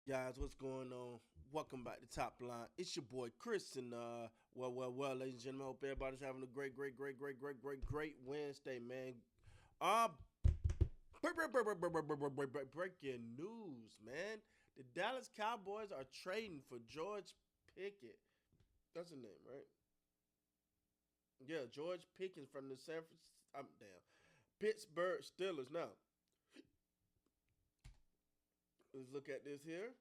Guys, what's going on? Welcome back to Top Line. It's your boy Chris, and well, ladies and gentlemen, hope everybody's having a great Wednesday, man. Uh, breaking news, man. The Dallas Cowboys are trading for George Pickett. That's his name, right? Yeah, George Pickens from the San Francisco. I'm damn Pittsburg Steelers. Now, let's look at this here.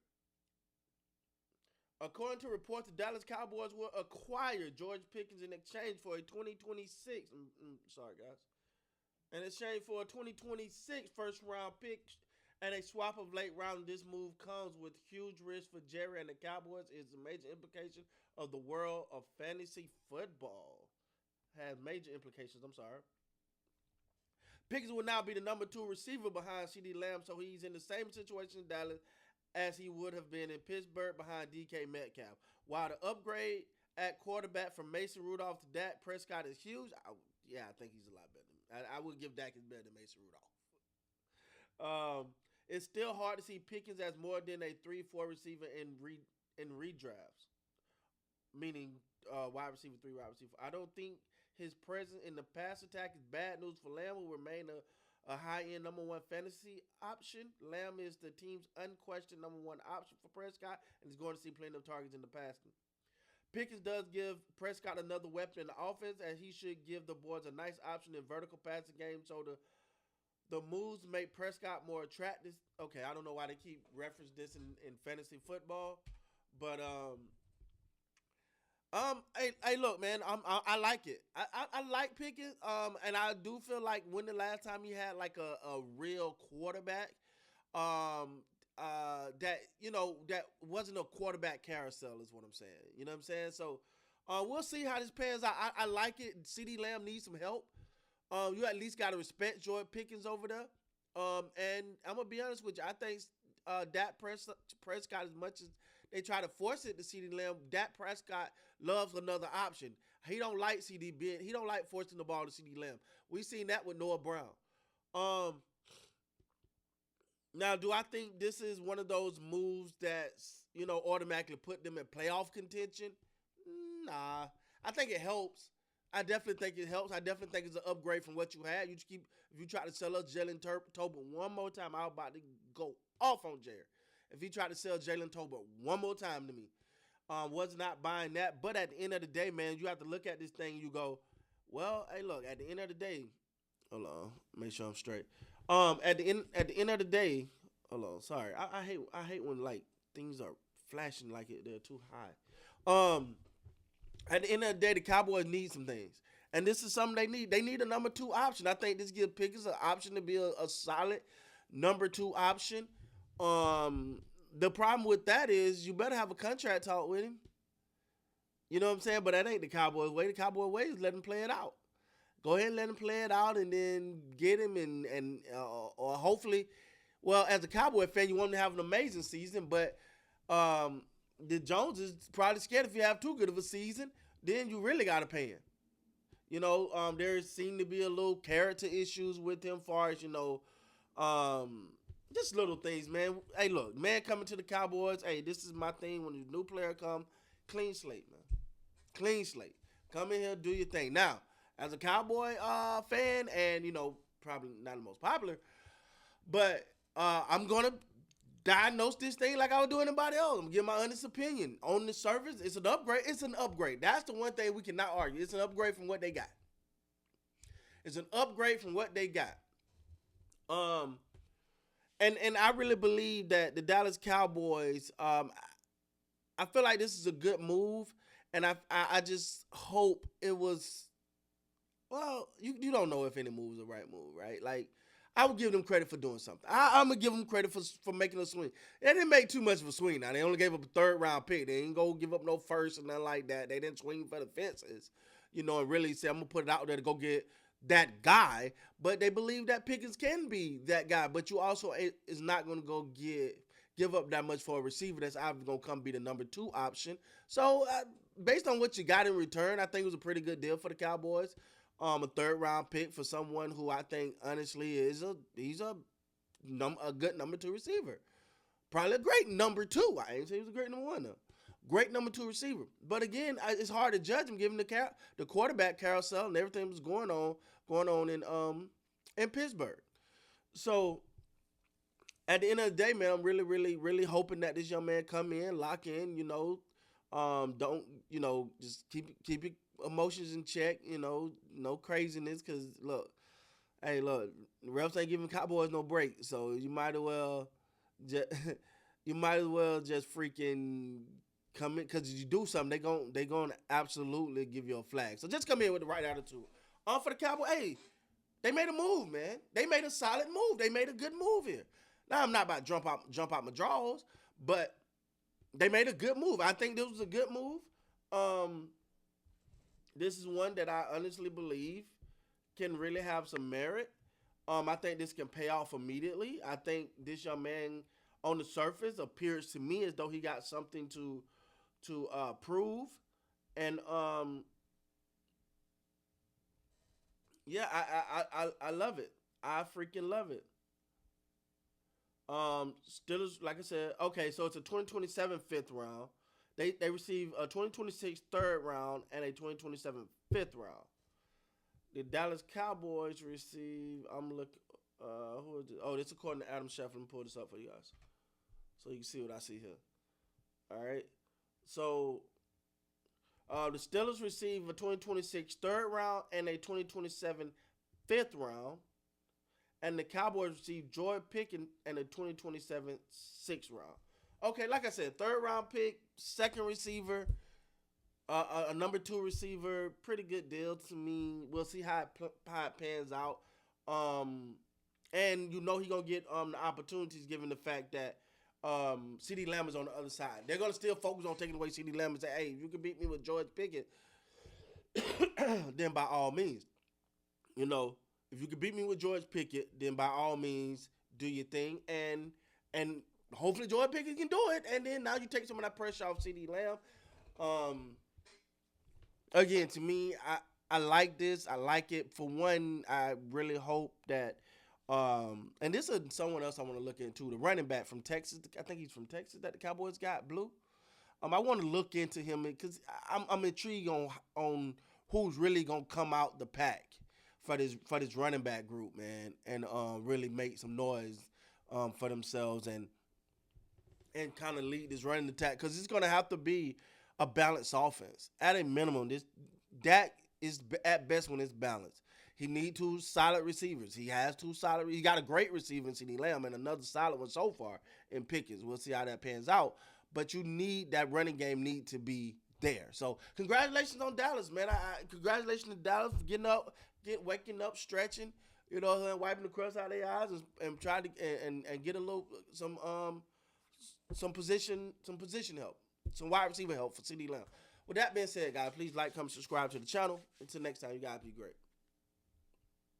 According to reports, the Dallas Cowboys will acquire George Pickens in exchange for a 2026. Sorry, guys. In exchange for a 2026 first round pick and a swap of late round. This move comes with huge risk for Jerry and the Cowboys. It's a major implication of the world of fantasy football. Has major implications. I'm sorry. Pickens will now be the number two receiver behind CD Lamb, so he's in the same situation in Dallas as he would have been in Pittsburgh behind DK Metcalf. While the upgrade at quarterback from Mason Rudolph to Dak Prescott is huge, I think he's a lot better. I would give Dak is better than Mason Rudolph. It's still hard to see Pickens as more than a 3-4 receiver in redrafts, meaning wide receiver 3, wide receiver 4. I don't think his presence in the pass attack is bad news for Lamb, will remain a high-end number one fantasy option. Lamb is the team's unquestioned number one option for Prescott and is going to see plenty of targets in the passing. Pickens does give Prescott another weapon in the offense, as he should give the boys a nice option in vertical passing game. So the moves make Prescott more attractive. Okay, I don't know why they keep reference this in fantasy football, but hey, look, man. I like it. I like Pickens. And I do feel like when the last time he had like a real quarterback, that wasn't a quarterback carousel, is what I'm saying. You know what I'm saying? So, we'll see how this pans out. I like it. CD Lamb needs some help. You at least got to respect Jordan Pickens over there. And I'm gonna be honest with you. I think Dak Prescott, as much as they try to force it to CD Lamb, Dak Prescott loves another option. He don't like CD Ben. He don't like forcing the ball to CD Lamb. We seen that with Noah Brown. Um, Now, do I think this is one of those moves that's automatically put them in playoff contention? Nah, I think it helps. I definitely think it helps. I definitely think it's an upgrade from what you had. You just keep if you try to sell us Jalen Tolbert one more time, I'm about to go off on Jared. If he tried to sell Jalen Tolbert one more time to me, was not buying that. But at the end of the day, man, you have to look at this thing and you go, well, hey, look, at the end of the day, hold on, make sure I'm straight. At the end of the day, hold on, sorry, I hate when like things are flashing like they're too high. Um, at the end of the day, the Cowboys need some things, and this is something they need. They need a number two option. I think this gives Pickens an option to be a solid number two option. The problem with that is you better have a contract talk with him. You know what I'm saying? But that ain't the Cowboys way. The Cowboys way is let him play it out. Go ahead and let him play it out, and then get him and or hopefully, well, as a Cowboy fan, you want him to have an amazing season, but the Jones is probably scared if you have too good of a season, then you really got to pay him. There seem to be a little character issues with him, far as just little things, man. Hey, look, man, coming to the Cowboys. Hey, this is my thing. When a new player come, clean slate, man, clean slate. Come in here, do your thing. Now, as a Cowboy fan, and probably not the most popular, but I'm gonna diagnose this thing like I would do anybody else. I'm gonna give my honest opinion on the surface. It's an upgrade. It's an upgrade. That's the one thing we cannot argue. It's an upgrade from what they got. It's an upgrade from what they got. Um, and I really believe that the Dallas Cowboys. I feel like this is a good move, and I just hope it was. Well, you don't know if any move is the right move, right? Like, I would give them credit for doing something. I'm gonna give them credit for making a swing. They didn't make too much of a swing. Now they only gave up a third round pick. They didn't go give up no first or nothing like that. They didn't swing for the fences, and really say I'm gonna put it out there to go get that guy. But they believe that Pickens can be that guy. But you also is not gonna go give up that much for a receiver that's either gonna come be the number two option. So based on what you got in return, I think it was a pretty good deal for the Cowboys. A third round pick for someone who I think honestly he's a good number two receiver. Probably a great number two. I ain't say he was a great number one though. Great number two receiver. But again, it's hard to judge him given the quarterback carousel and everything was going on in Pittsburgh. So at the end of the day, man, I'm really, really, really hoping that this young man come in, lock in, don't, just keep your emotions in check, no craziness. Cause look, hey, look, the refs ain't giving Cowboys no break, so you might as well, just, you might as well just freaking come in. Cause if you do something, they gonna absolutely give you a flag. So just come in with the right attitude. For the Cowboys, hey, they made a move, man. They made a solid move. They made a good move here. Now I'm not about to jump out my drawers, but they made a good move. I think this was a good move. This is one that I honestly believe can really have some merit. I think this can pay off immediately. I think this young man on the surface appears to me as though he got something to prove, and yeah, I love it. I freaking love it. Steelers, like I said, okay, so it's a 2027 fifth round. They receive a 2026 third round and a 2027 fifth round. The Dallas Cowboys receive. I'm looking. Who is it? Oh, this is according to Adam Schefter. Let me pull this up for you guys, so you can see what I see here. All right. So, the Steelers receive a 2026 third round and a 2027 fifth round. And the Cowboys receive George Pickens and a 2027 sixth round. Okay, like I said, third round pick, second receiver, a number two receiver, pretty good deal to me. We'll see how it pans out. And he's gonna get the opportunities given the fact that CeeDee Lamb is on the other side. They're gonna still focus on taking away CeeDee Lamb and say, hey, if you can beat me with George Pickens, then by all means, if you can beat me with George Pickett, then by all means do your thing, and hopefully George Pickett can do it, and then now you take some of that pressure off CeeDee Lamb. Again, to me, I like this. I like it. For one, I really hope that, and this is someone else I want to look into, the running back from Texas. I think he's from Texas that the Cowboys got, Blue. I want to look into him because I'm intrigued on who's really gonna come out the pack for this running back group, man, and really make some noise for themselves and kind of lead this running attack, because it's going to have to be a balanced offense. At a minimum, Dak is at best when it's balanced. He needs two solid receivers. He has two solid. He got a great receiver in CeeDee Lamb and another solid one so far in Pickens. We'll see how that pans out. But you need that running game need to be there. So congratulations on Dallas, man. Congratulations to Dallas for waking up, stretching, wiping the crust out of their eyes and trying to and get a little some position help, some wide receiver help for CeeDee Lamb. With that being said, guys, please like, comment, subscribe to the channel. Until next time, you guys be great.